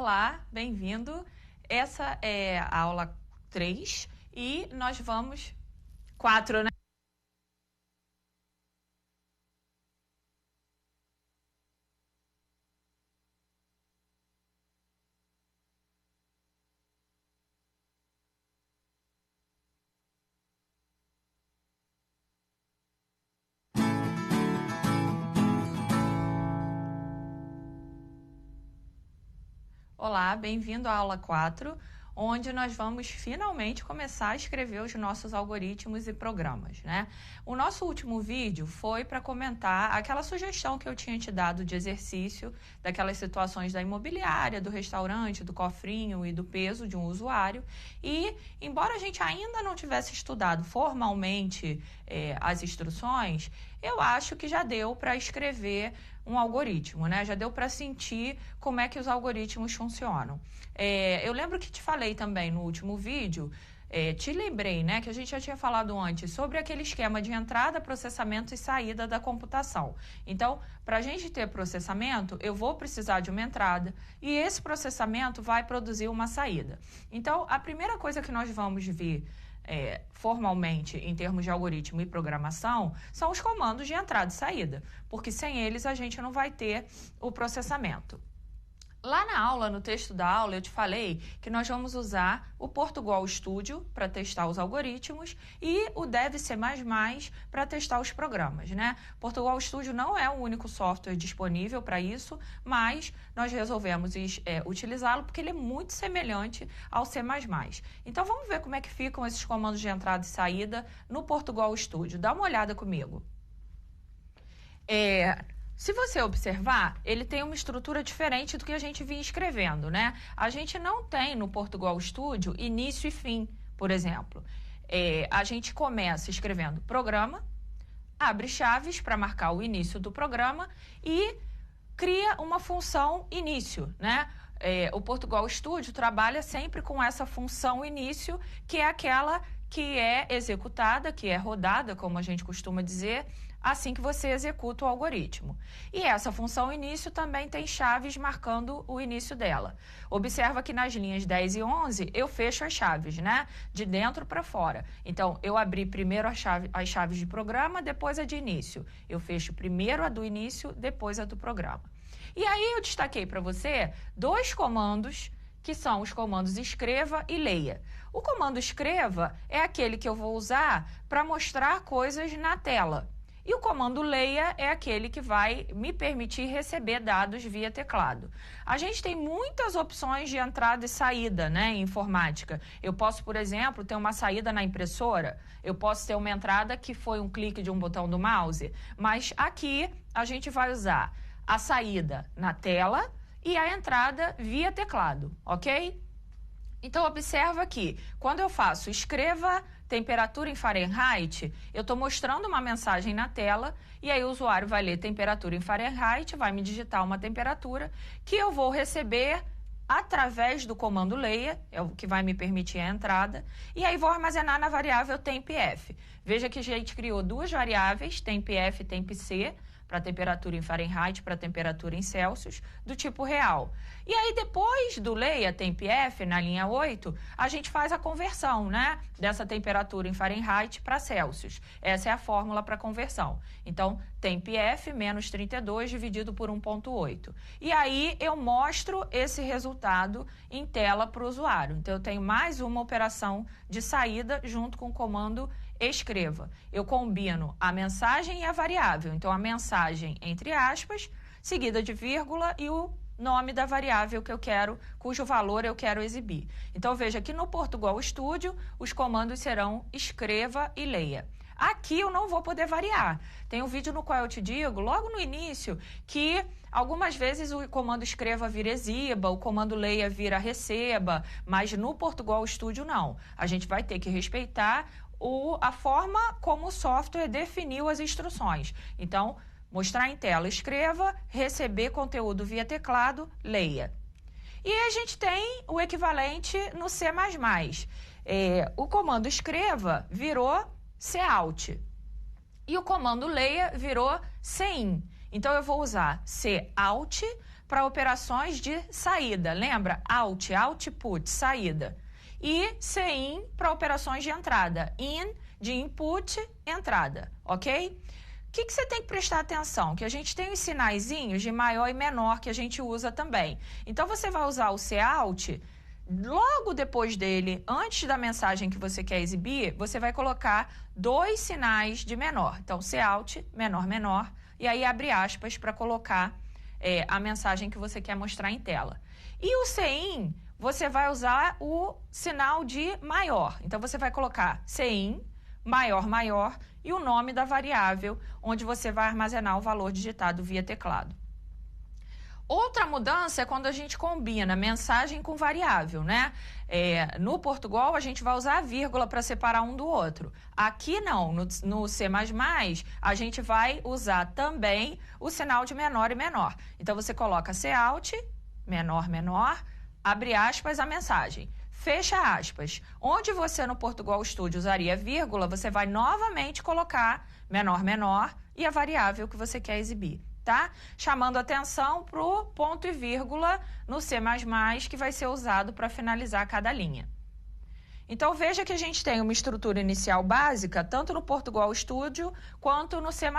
Olá, bem-vindo. Essa é a aula 3 e nós vamos... 4, né? Olá, bem-vindo à aula 4, onde nós vamos finalmente começar a escrever os nossos algoritmos e programas, né? O nosso último vídeo foi para comentar aquela sugestão que eu tinha te dado de exercício, daquelas situações da imobiliária, do restaurante, do cofrinho e do peso de um usuário. E, embora a gente ainda não tivesse estudado formalmente as instruções, eu acho que já deu para escrever um algoritmo, né? Já deu para sentir como é que os algoritmos funcionam. Eu lembro que te falei também no último vídeo, te lembrei, né, que a gente já tinha falado antes sobre aquele esquema de entrada, processamento e saída da computação. Então, para a gente ter processamento, eu vou precisar de uma entrada e esse processamento vai produzir uma saída. Então, a primeira coisa que nós vamos ver formalmente, em termos de algoritmo e programação, são os comandos de entrada e saída, porque sem eles a gente não vai ter o processamento. Lá na aula, no texto da aula, eu te falei que nós vamos usar o Portugal Studio para testar os algoritmos e o Dev C++ para testar os programas, né? Portugal Studio não é o único software disponível para isso, mas nós resolvemos utilizá-lo porque ele é muito semelhante ao C++. Então, vamos ver como é que ficam esses comandos de entrada e saída no Portugal Studio. Dá uma olhada comigo. Se você observar, ele tem uma estrutura diferente do que a gente vinha escrevendo, né? A gente não tem no Portugal Studio início e fim, por exemplo. A gente começa escrevendo programa, abre chaves para marcar o início do programa e cria uma função início, né? O Portugal Studio trabalha sempre com essa função início, que é aquela que é executada, que é rodada, como a gente costuma dizer, assim que você executa o algoritmo. E essa função início também tem chaves marcando o início dela. Observa que nas linhas 10 e 11 eu fecho as chaves, né? De dentro para fora. Então, eu abri primeiro as chaves de programa, depois a de início. Eu fecho primeiro a do início, depois a do programa. E aí eu destaquei para você dois comandos que são os comandos escreva e leia. O comando escreva é aquele que eu vou usar para mostrar coisas na tela. E o comando leia é aquele que vai me permitir receber dados via teclado. A gente tem muitas opções de entrada e saída, né, em informática. Eu posso, por exemplo, ter uma saída na impressora, eu posso ter uma entrada que foi um clique de um botão do mouse, mas aqui a gente vai usar a saída na tela e a entrada via teclado, ok? Então, observa que quando eu faço escreva temperatura em Fahrenheit, eu estou mostrando uma mensagem na tela e aí o usuário vai ler temperatura em Fahrenheit, vai me digitar uma temperatura que eu vou receber através do comando leia, é o que vai me permitir a entrada, e aí vou armazenar na variável tempf. Veja que a gente criou duas variáveis, tempf e tempc, para temperatura em Fahrenheit, para temperatura em Celsius, do tipo real. E aí, depois do leia tempf, na linha 8, a gente faz a conversão, né, dessa temperatura em Fahrenheit para Celsius. Essa é a fórmula para conversão. Então, tempf menos 32 dividido por 1,8. E aí, eu mostro esse resultado em tela para o usuário. Então, eu tenho mais uma operação de saída junto com o comando escreva. Eu combino a mensagem e a variável. Então, a mensagem entre aspas, seguida de vírgula e o nome da variável que eu quero, cujo valor eu quero exibir. Então, veja que no Portugal Studio, os comandos serão escreva e leia. Aqui eu não vou poder variar. Tem um vídeo no qual eu te digo, logo no início, que algumas vezes o comando escreva vira exiba, o comando leia vira receba, mas no Portugal Studio não. A gente vai ter que respeitar a forma como o software definiu as instruções. Então, mostrar em tela, escreva, receber conteúdo via teclado, leia. E a gente tem o equivalente no C++. O comando escreva virou cout. E o comando leia virou cin. Então, eu vou usar cout para operações de saída. Lembra? Output, saída. E CIN para operações de entrada. In, de input, entrada, ok? O que você tem que prestar atenção? Que a gente tem os sinaizinhos de maior e menor que a gente usa também. Então, você vai usar o cout, logo depois dele, antes da mensagem que você quer exibir, você vai colocar 2 sinais de menor. Então, cout, menor, menor, e aí abre aspas para colocar a mensagem que você quer mostrar em tela. E o CIN, você vai usar o sinal de maior. Então, você vai colocar CIN, maior, maior, e o nome da variável onde você vai armazenar o valor digitado via teclado. Outra mudança é quando a gente combina mensagem com variável, né? No Portugal, a gente vai usar a vírgula para separar um do outro. Aqui não, no C++, a gente vai usar também o sinal de menor e menor. Então, você coloca cout, menor, menor, abre aspas, a mensagem. Fecha aspas. Onde você no Portugal Studio usaria vírgula, você vai novamente colocar menor, menor e a variável que você quer exibir, tá? Chamando atenção para o ponto e vírgula no C++, que vai ser usado para finalizar cada linha. Então, veja que a gente tem uma estrutura inicial básica, tanto no Portugal Studio quanto no C++.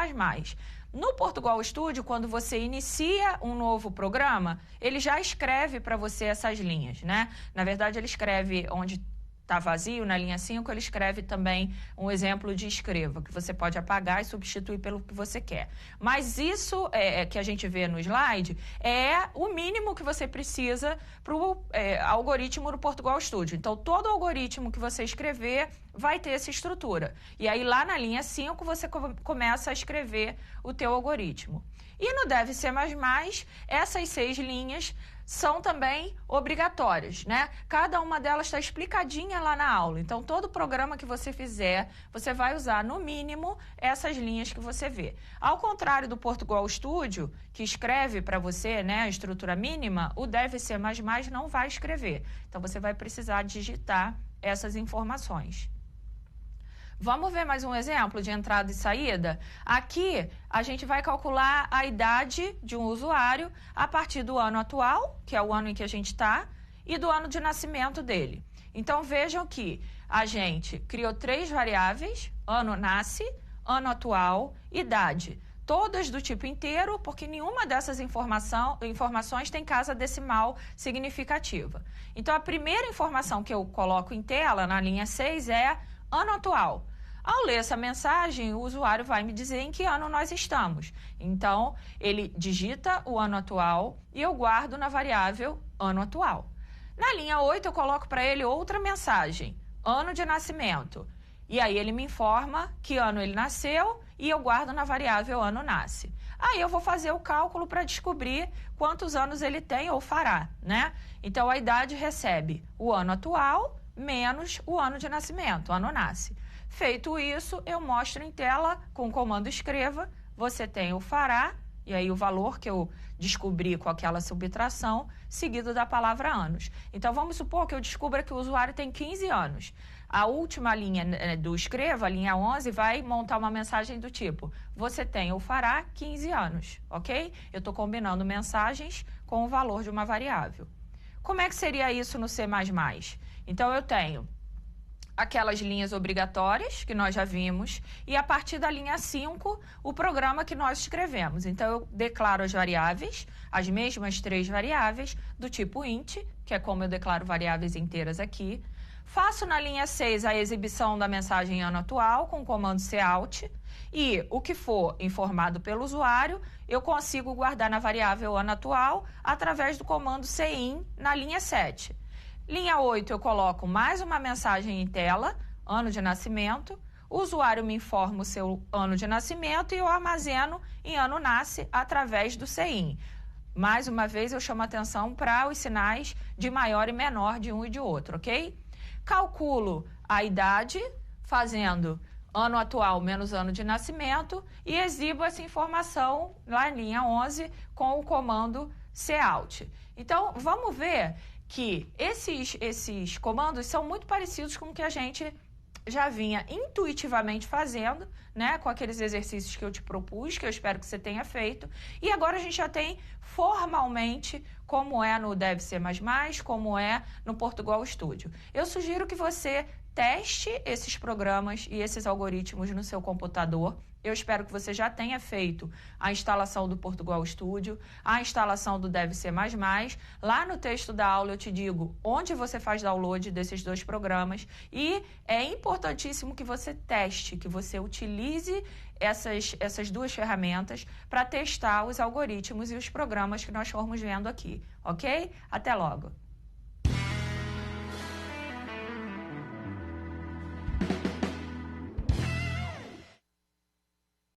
No Portugal Studio, quando você inicia um novo programa, ele já escreve para você essas linhas, né? Na verdade, ele escreve onde está vazio, na linha 5, ele escreve também um exemplo de escreva, que você pode apagar e substituir pelo que você quer. Mas isso que a gente vê no slide é o mínimo que você precisa para o algoritmo do Portugal Studio. Então, todo algoritmo que você escrever vai ter essa estrutura. E aí, lá na linha 5, você começa a escrever o teu algoritmo. E no Dev C++, essas 6 linhas são também obrigatórias, né? Cada uma delas está explicadinha lá na aula. Então, todo programa que você fizer, você vai usar, no mínimo, essas linhas que você vê. Ao contrário do Portugal Studio, que escreve para você, né, a estrutura mínima, o Dev C++ não vai escrever. Então, você vai precisar digitar essas informações. Vamos ver mais um exemplo de entrada e saída? Aqui, a gente vai calcular a idade de um usuário a partir do ano atual, que é o ano em que a gente está, e do ano de nascimento dele. Então, vejam que a gente criou 3 variáveis, ano nasce, ano atual, idade. Todas do tipo inteiro, porque nenhuma dessas informações tem casa decimal significativa. Então, a primeira informação que eu coloco em tela, na linha 6, é ano atual. Ao ler essa mensagem, o usuário vai me dizer em que ano nós estamos. Então, ele digita o ano atual e eu guardo na variável ano atual. Na linha 8, eu coloco para ele outra mensagem, ano de nascimento. E aí ele me informa que ano ele nasceu e eu guardo na variável ano nasce. Aí eu vou fazer o cálculo para descobrir quantos anos ele tem ou fará, né? Então, a idade recebe o ano atual menos o ano de nascimento, ano nasce. Feito isso, eu mostro em tela com o comando escreva, você tem o fará, e aí o valor que eu descobri com aquela subtração, seguido da palavra anos. Então, vamos supor que eu descubra que o usuário tem 15 anos. A última linha do escreva, a linha 11, vai montar uma mensagem do tipo, você tem ou fará 15 anos, ok? Eu estou combinando mensagens com o valor de uma variável. Como é que seria isso no C++? Então, eu tenho aquelas linhas obrigatórias que nós já vimos e a partir da linha 5, o programa que nós escrevemos. Então, eu declaro as variáveis, as mesmas 3 variáveis do tipo int, que é como eu declaro variáveis inteiras aqui. Faço na linha 6 a exibição da mensagem ano atual com o comando cout e o que for informado pelo usuário, eu consigo guardar na variável ano atual através do comando cin na linha 7. Linha 8, eu coloco mais uma mensagem em tela, ano de nascimento. O usuário me informa o seu ano de nascimento e eu armazeno em ano nasce através do CIN. Mais uma vez, eu chamo atenção para os sinais de maior e menor de um e de outro, ok? Calculo a idade fazendo ano atual menos ano de nascimento e exibo essa informação lá em linha 11 com o comando cout. Então, vamos ver que esses comandos são muito parecidos com o que a gente já vinha intuitivamente fazendo, né, com aqueles exercícios que eu te propus, que eu espero que você tenha feito, e agora a gente já tem formalmente como é no Deve Ser Mais, como é no Portugal Studio. Eu sugiro que você teste esses programas e esses algoritmos no seu computador. Eu espero que você já tenha feito a instalação do Portugal Studio, a instalação do Deve Ser Mais. Lá no texto da aula eu te digo onde você faz download desses dois programas e é importantíssimo que você teste, que você utilize essas duas ferramentas para testar os algoritmos e os programas que nós formos vendo aqui, ok? Até logo!